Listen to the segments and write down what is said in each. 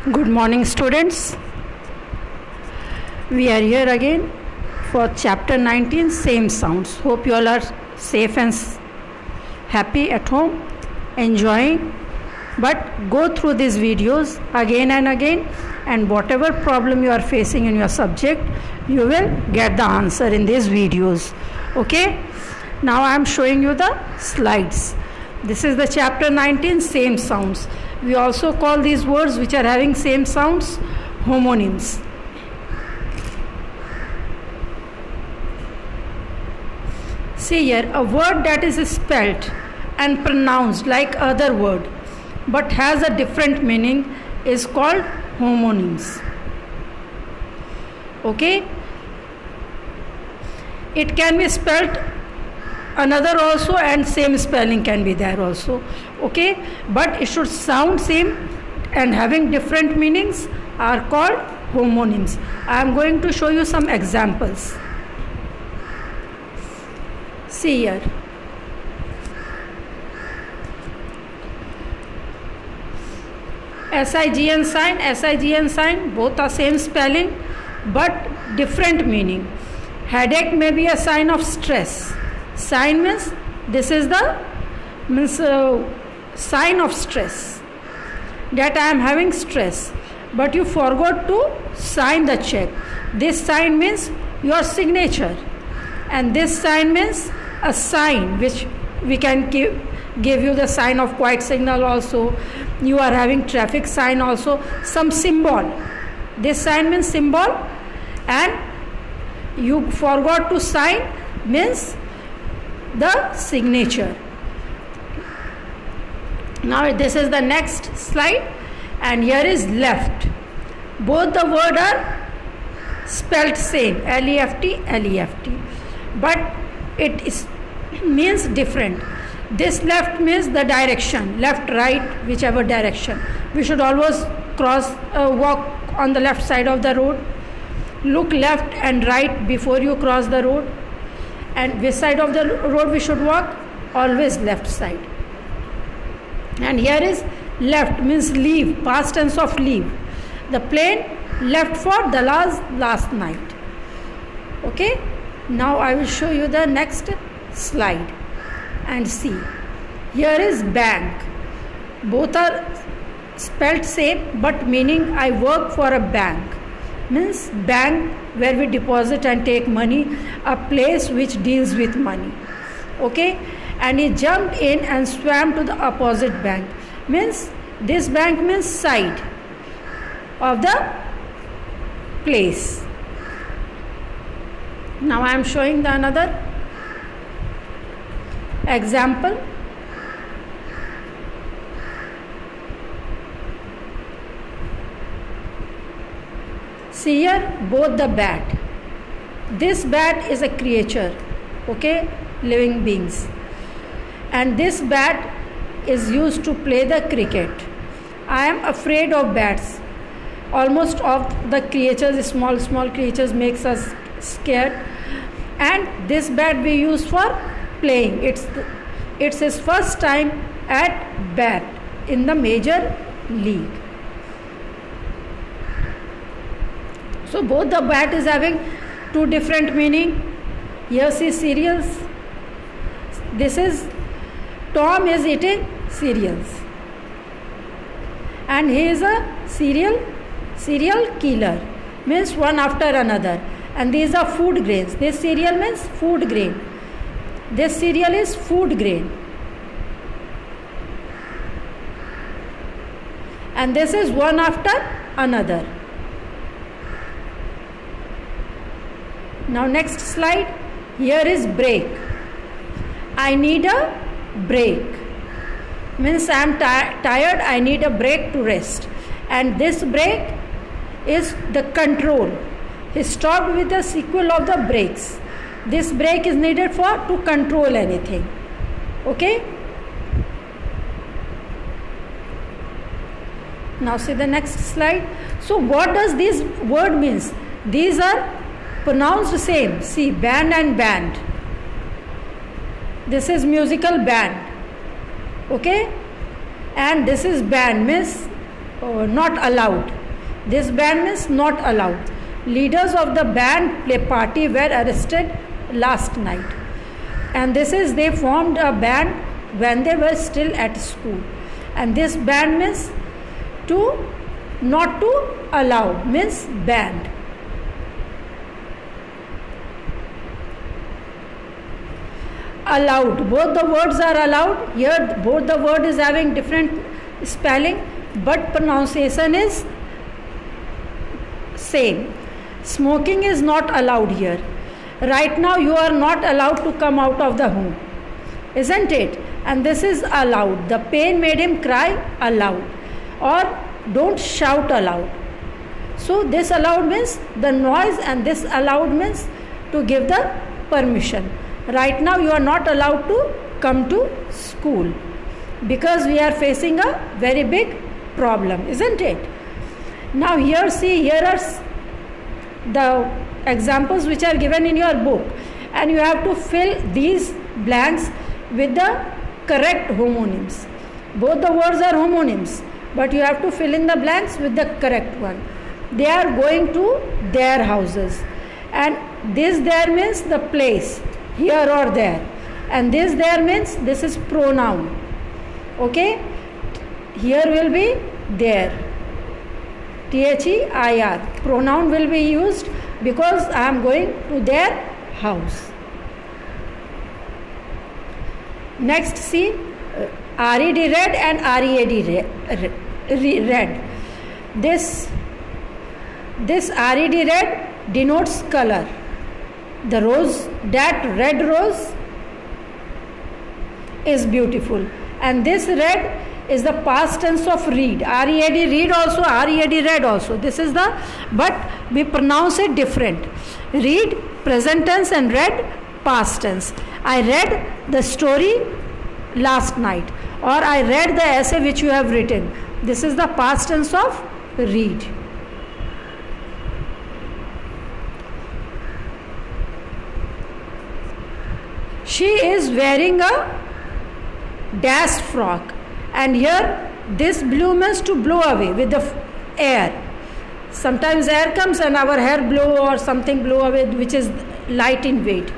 Good morning, students. We are here again for chapter 19, same sounds. Hope you all are safe and happy at home, enjoying. But go through these videos again and again, and whatever problem you are facing in your subject, you will get the answer in these videos. Okay? Now I am showing you the slides. This is the chapter 19, same sounds. We also call these words which are having same sounds homonyms. See here, a word that is spelt and pronounced like other word but has a different meaning is called homonyms. Okay? It can be spelt another also and same spelling can be there also. Okay? But it should sound same and having different meanings are called homonyms. I am going to show you some examples. See here. SIGN sign, both are same spelling but different meaning. Headache may be a sign of stress. Sign means this is the sign of stress, that I am having stress, but you forgot to sign the check. This sign means your signature, and this sign means a sign which we can give you the sign of quiet signal also. You are having traffic sign also, some symbol. This sign means symbol, and you forgot to sign means the signature. Now this is the next slide, and here is left. Both the word are spelled same, left, but it is means different. This left means the direction, left, right, whichever direction. We should always walk on the left side of the road. Look left and right before you cross the road. And which side of the road we should walk? Always left side. And here is left means leave, past tense of leave. The plane left for the last night. Okay? Now I will show you the next slide and see. Here is bank. Both are spelled same but meaning I work for a bank. Means bank where we deposit and take money, a place which deals with money. Okay? And he jumped in and swam to the opposite bank. Means this bank means side of the place. Now I am showing the another example. See here, both the bat. This bat is a creature, okay, living beings. And this bat is used to play the cricket. I am afraid of bats. Almost of the creatures, small creatures makes us scared. And this bat we use for playing. It's his first time at bat in the major league. So both the bat is having two different meaning. Here see cereals. This is Tom is eating cereals, and he is a cereal killer. Means one after another. And these are food grains. This cereal means food grain. This cereal is food grain. And this is one after another. Now next slide. Here is break. I need a break. Means I am tired, I need a break to rest. And this break is the control. He stopped with the sequel of the breaks. This break is needed to control anything. Okay? Now see the next slide. So what does this word means? These are pronounced same. See, band and band. This is musical band. Okay? And this is band, means not allowed. This ban means not allowed. Leaders of the band play party were arrested last night. And this is, they formed a band when they were still at school. And this band means to, not to allow, means banned. Allowed, both the words are allowed. Here both the word is having different spelling, but pronunciation is same. Smoking is not allowed here. Right now you are not allowed to come out of the home, isn't it? And this is allowed. The pain made him cry aloud, or don't shout aloud. So this allowed means the noise, and this allowed means to give the permission. Right now you are not allowed to come to school because we are facing a very big problem, isn't it? Now here, see, here are the examples which are given in your book, and you have to fill these blanks with the correct homonyms. Both the words are homonyms, but you have to fill in the blanks with the correct one. They are going to their houses, and this there means the place, here or there, and this there means this is pronoun. Okay, here will be there, THEIR, pronoun will be used because I am going to their house. Next, see, RED red and READ red. This RED red denotes color. The rose, that red rose is beautiful, and this red is the past tense of read. READ read also, READ read also. This is the, but we pronounce it different. Read present tense and read past tense. I read the story last night, or I read the essay which you have written. This is the past tense of read. She is wearing a dash frock, and here this blew means to blow away with the air. Sometimes air comes and our hair blow or something blow away, which is light in weight.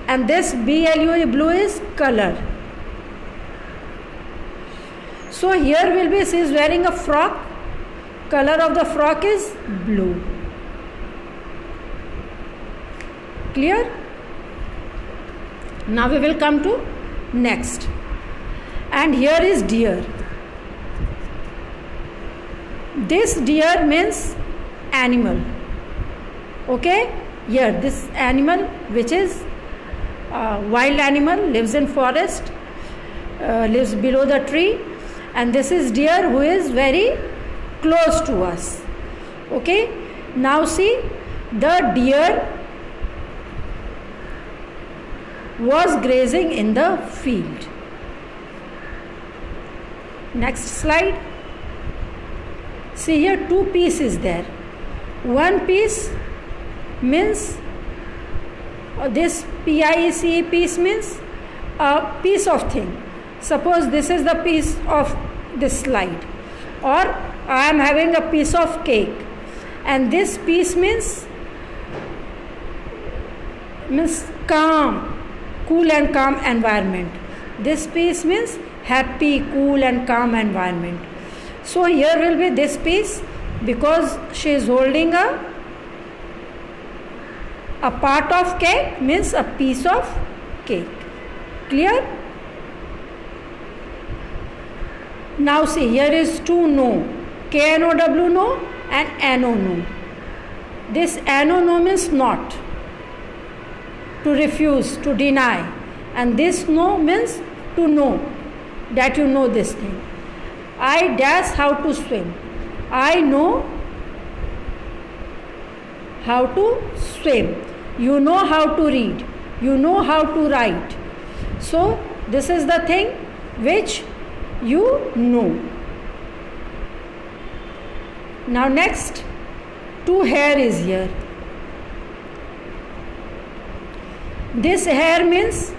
And this BLUE, blue, is color. So here will be, she is wearing a frock. Color of the frock is blue. Clear? Now we will come to next. And here is deer. This deer means animal. Okay? Here this animal, which is wild animal, lives in forest, lives below the tree, and this is deer who is very close to us. Okay? Now see, the deer was grazing in the field. Next slide. See here, two pieces there. One piece means this PICE piece means a piece of thing. Suppose this is the piece of this slide, or I am having a piece of cake, and this piece means calm, cool and calm environment. This piece means happy, cool and calm environment. So here will be this piece because she is holding a part of cake, means a piece of cake. Clear? Now see, here is two no. KNOW no and NO no. This NO no means not, to refuse, to deny, and this no means to know, that you know this thing. I dash how to swim. I know how to swim. You know how to read. You know how to write. So this is the thing which you know. Now next, two hair is here. This hair means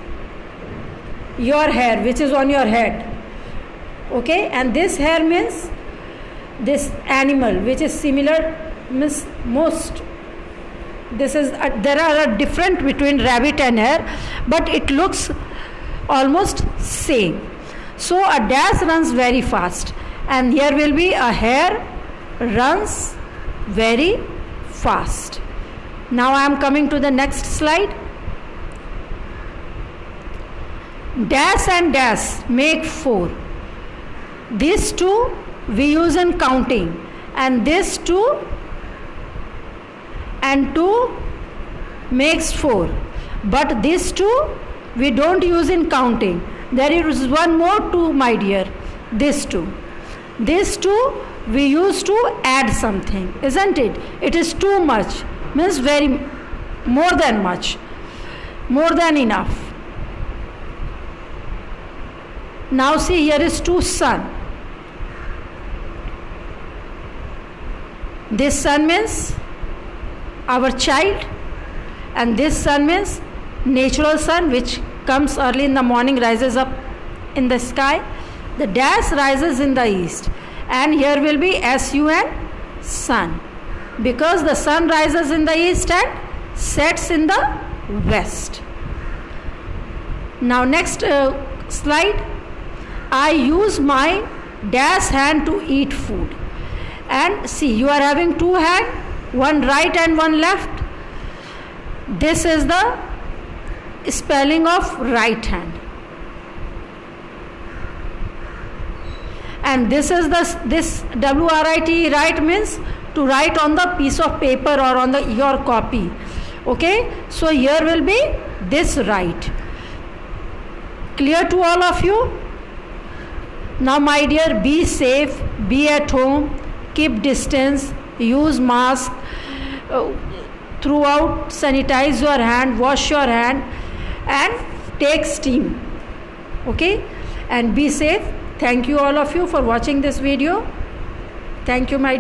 your hair which is on your head. Okay, and this hair means this animal which is similar, means most, this is there are a different between rabbit and hare, but it looks almost same. So a dash runs very fast, and here will be a hare runs very fast. Now I am coming to the next slide. Dash and dash make 4. These two we use in counting, and this 2 and 2 makes 4. But these 2 we don't use in counting. There is one more 2, my dear. This 2. This 2 we use to add something, isn't it? It is too much, means very more than much, more than enough. Now see, here is 2 sun. This sun means our child, and this sun means natural sun which comes early in the morning, rises up in the sky. The dash rises in the east, and here will be sun, sun, because the sun rises in the east and sets in the west. Now next slide. I use my dash hand to eat food, and see, you are having 2 hands, one right and one left. This is the spelling of right hand, and this is this WRIT, right means to write on the piece of paper or on your copy. Okay, so here will be this right. Clear to all of you? Now my dear, be safe, be at home, keep distance, use mask throughout, sanitize your hand, wash your hand, and take steam. Okay, and be safe. Thank you all of you for watching this video. Thank you, my